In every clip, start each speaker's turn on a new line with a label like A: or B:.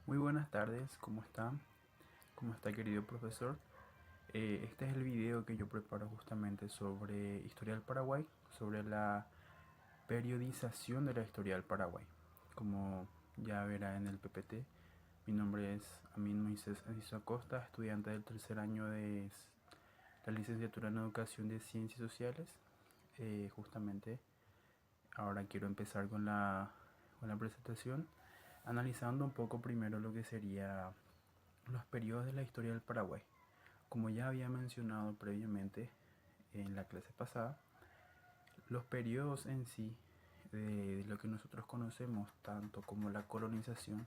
A: Muy buenas tardes, ¿cómo está? ¿Cómo está, querido profesor? Este es el video que yo preparo justamente sobre historia del Paraguay, sobre la periodización de la historia del Paraguay. Como ya verá en el PPT, mi nombre es Amin Moisés Enciso Acosta, estudiante del tercer año de la licenciatura en Educación de Ciencias Sociales. Justamente ahora quiero empezar con la presentación, analizando un poco primero lo que sería los periodos de la historia del Paraguay. Como ya había mencionado previamente en la clase pasada, los periodos en sí de lo que nosotros conocemos tanto como la colonización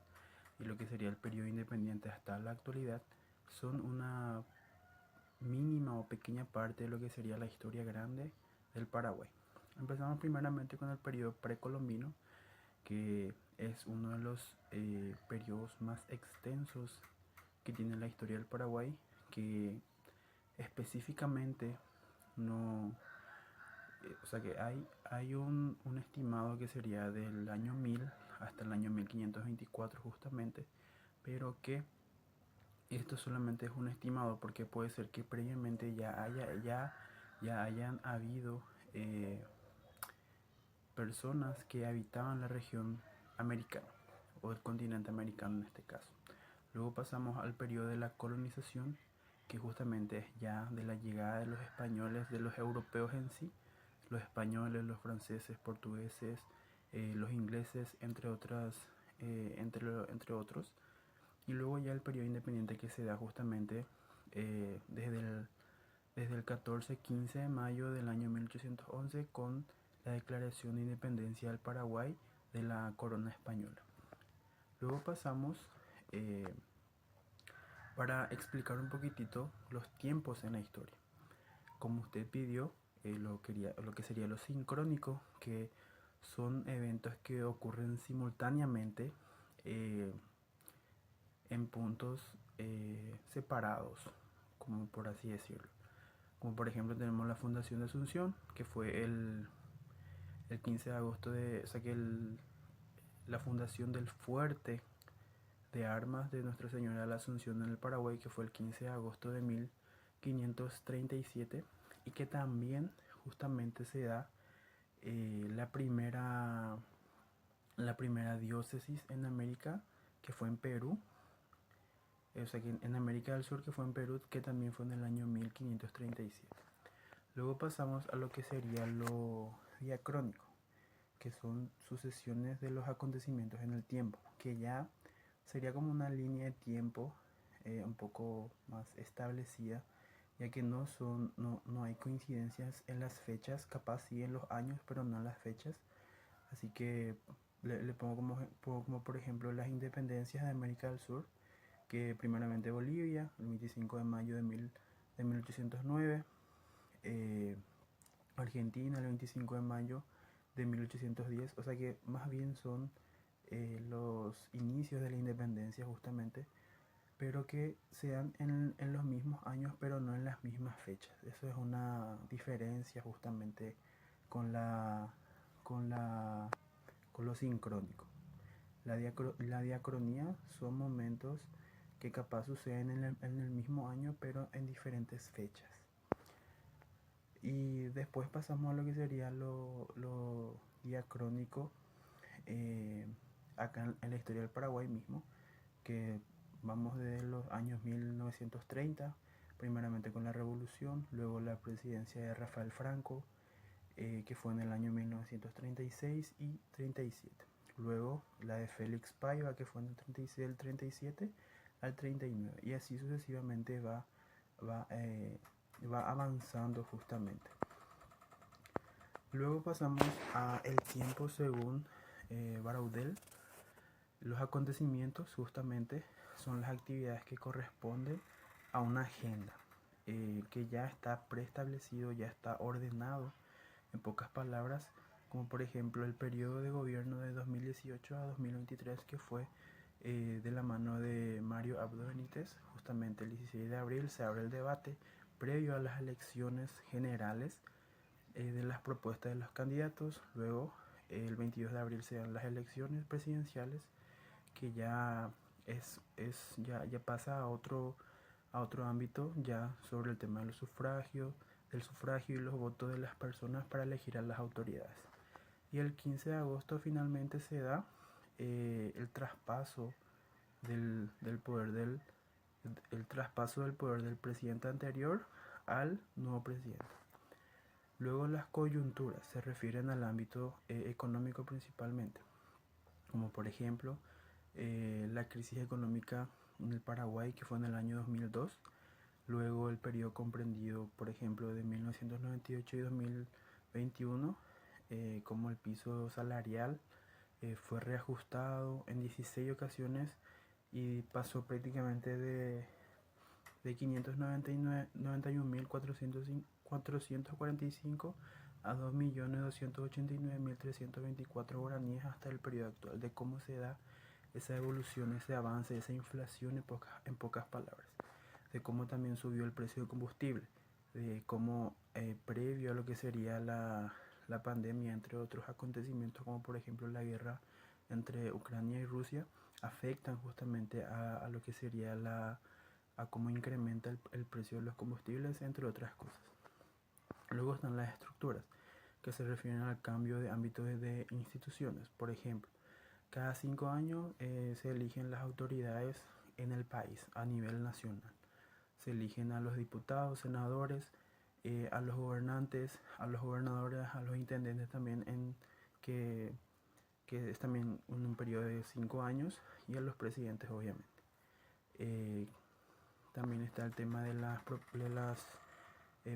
A: y lo que sería el periodo independiente hasta la actualidad son una mínima o pequeña parte de lo que sería la historia grande del Paraguay. Empezamos primeramente con el periodo precolombino, que es uno de los periodos más extensos que tiene la historia del Paraguay, que específicamente no, o sea que hay un estimado que sería del año 1000 hasta el año 1524 justamente, pero que esto solamente es un estimado porque puede ser que previamente ya hayan habido personas que habitaban la región americana o el continente americano en este caso. Luego pasamos al periodo de la colonización, que justamente es ya de la llegada de los españoles, de los europeos en sí, los españoles, los franceses, portugueses, los ingleses, entre otros. Y luego ya el periodo independiente que se da justamente eh, desde el, desde el 14-15 de mayo del año 1811 con la declaración de independencia del Paraguay de la corona española. Luego pasamos eh, para explicar un poquitito los tiempos en la historia. Como usted pidió, lo que sería lo sincrónico, que son eventos que ocurren simultáneamente eh, en puntos separados, como por así decirlo. Como por ejemplo tenemos la fundación de Asunción, que fue el 15 de agosto o sea que la fundación del fuerte de armas de Nuestra Señora de la Asunción en el Paraguay, que fue el 15 de agosto de 1537, y que también justamente se da la primera diócesis en América, que fue en Perú, o sea que en América del Sur, que fue en Perú, que también fue en el año 1537. Luego pasamos a lo que sería lo diacrónico, que son sucesiones de los acontecimientos en el tiempo, que ya sería como una línea de tiempo un poco más establecida, ya que no hay coincidencias en las fechas, capaz sí en los años, pero no en las fechas. Así que le pongo como por ejemplo las independencias de América del Sur, que primeramente Bolivia, el 25 de mayo de 1809, eh, Argentina el 25 de mayo de 1810, o sea que más bien son los inicios de la independencia justamente, pero que sean en los mismos años, pero no en las mismas fechas. Eso es una diferencia justamente con la con la con lo sincrónico. La diacronía son momentos que capaz suceden en el mismo año, pero en diferentes fechas. Y después pasamos a lo que sería lo diacrónico acá en la historia del Paraguay mismo, que vamos desde los años 1930, primeramente con la revolución, luego la presidencia de Rafael Franco, que fue en el año 1936 y 37. Luego la de Félix Paiva, que fue en el 36, del 37 al 39. Y así sucesivamente va, eh, va avanzando justamente. Luego pasamos a el tiempo según Baraudel. Los acontecimientos justamente son las actividades que corresponden a una agenda que ya está preestablecido, ya está ordenado, en pocas palabras, como por ejemplo el periodo de gobierno de 2018 a 2023, que fue de la mano de Mario Abdo Benítez. Justamente el 16 de abril se abre el debate previo a las elecciones generales de las propuestas de los candidatos. Luego el 22 de abril se dan las elecciones presidenciales, que ya ya pasa a otro ámbito, ya sobre el tema del sufragio y los votos de las personas para elegir a las autoridades. Y el 15 de agosto finalmente se da el traspaso del poder el traspaso del poder del presidente anterior al nuevo presidente. Luego las coyunturas se refieren al ámbito económico principalmente, como por ejemplo la crisis económica en el Paraguay que fue en el año 2002, luego el periodo comprendido por ejemplo de 1998 y 2021, como el piso salarial fue reajustado en 16 ocasiones y pasó prácticamente de 591.445 a 2.289.324 guaraníes hasta el periodo actual, de cómo se da esa evolución, ese avance, esa inflación en pocas palabras, de cómo también subió el precio del combustible, de cómo previo a lo que sería la pandemia, entre otros acontecimientos como por ejemplo la guerra entre Ucrania y Rusia, afectan justamente a lo que sería a cómo incrementa el precio de los combustibles, entre otras cosas. Luego están las estructuras, que se refieren al cambio de ámbitos de instituciones. Por ejemplo, cada 5 años se eligen las autoridades en el país a nivel nacional. Se eligen a los diputados, senadores, a los gobernantes, a los gobernadores, a los intendentes también, que es también en un periodo de 5 años, y a los presidentes obviamente. También está el tema de las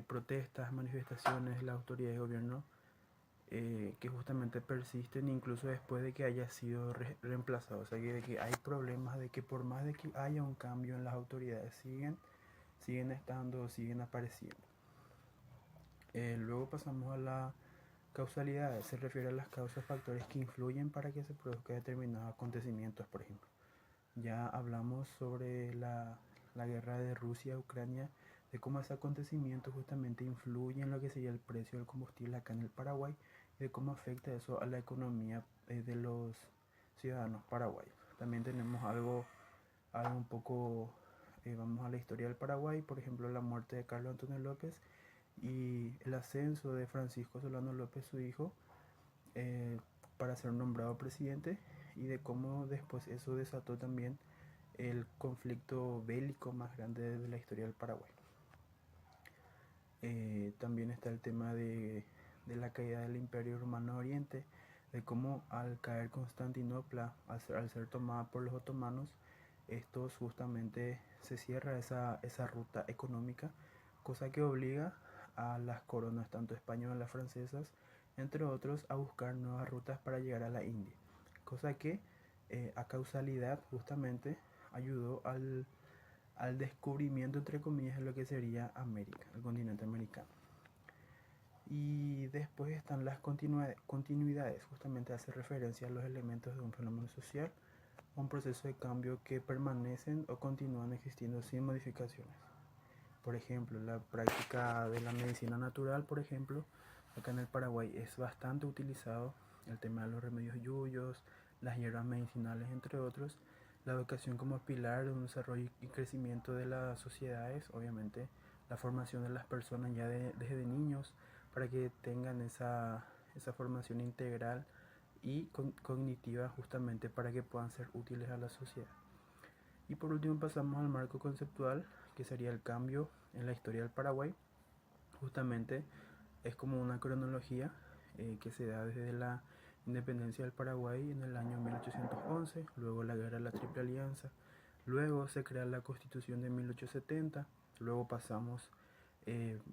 A: protestas, manifestaciones de las autoridades de gobierno, que justamente persisten incluso después de que haya sido reemplazado. O sea, de que hay problemas de que por más de que haya un cambio en las autoridades, siguen estando, siguen apareciendo. Luego pasamos a la causalidad. Se refiere a las causas, factores que influyen para que se produzcan determinados acontecimientos, por ejemplo. Ya hablamos sobre la guerra de Rusia a Ucrania, de cómo ese acontecimiento justamente influye en lo que sería el precio del combustible acá en el Paraguay y de cómo afecta eso a la economía de los ciudadanos paraguayos. También tenemos algo un poco, vamos a la historia del Paraguay, por ejemplo la muerte de Carlos Antonio López y el ascenso de Francisco Solano López, su hijo, para ser nombrado presidente, y de cómo después eso desató también el conflicto bélico más grande de la historia del Paraguay. También está el tema de la caída del Imperio Romano Oriente, de cómo al caer Constantinopla, al ser tomada por los otomanos, estos justamente se cierra esa ruta económica, cosa que obliga a las coronas, tanto españolas, francesas, entre otros, a buscar nuevas rutas para llegar a la India, cosa que a causalidad justamente ayudó al descubrimiento, entre comillas, de lo que sería América, el continente americano. Y después están las continuidades, justamente hace referencia a los elementos de un fenómeno social, un proceso de cambio que permanecen o continúan existiendo sin modificaciones. Por ejemplo, la práctica de la medicina natural, por ejemplo, acá en el Paraguay es bastante utilizado, el tema de los remedios yuyos, las hierbas medicinales, entre otros, la educación como pilar de un desarrollo y crecimiento de las sociedades, obviamente la formación de las personas ya desde niños para que tengan esa formación integral y cognitiva, justamente para que puedan ser útiles a la sociedad. Y por último pasamos al marco conceptual, que sería el cambio en la historia del Paraguay. Justamente es como una cronología que se da desde la independencia del Paraguay en el año 1811, luego la guerra de la Triple Alianza, luego se crea la Constitución de 1870, luego pasamos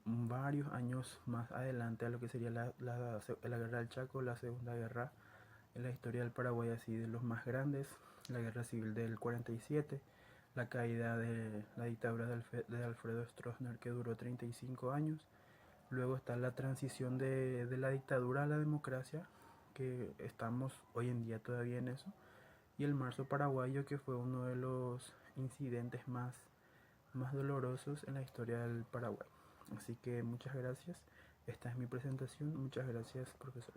A: varios años más adelante a lo que sería la guerra del Chaco, la segunda guerra en la historia del Paraguay, así de los más grandes, la guerra civil del 47, la caída de la dictadura de Alfredo Stroessner, que duró 35 años, luego está la transición de la dictadura a la democracia, que estamos hoy en día todavía en eso, y el marzo paraguayo, que fue uno de los incidentes más dolorosos en la historia del Paraguay. Así que muchas gracias, esta es mi presentación, muchas gracias profesor.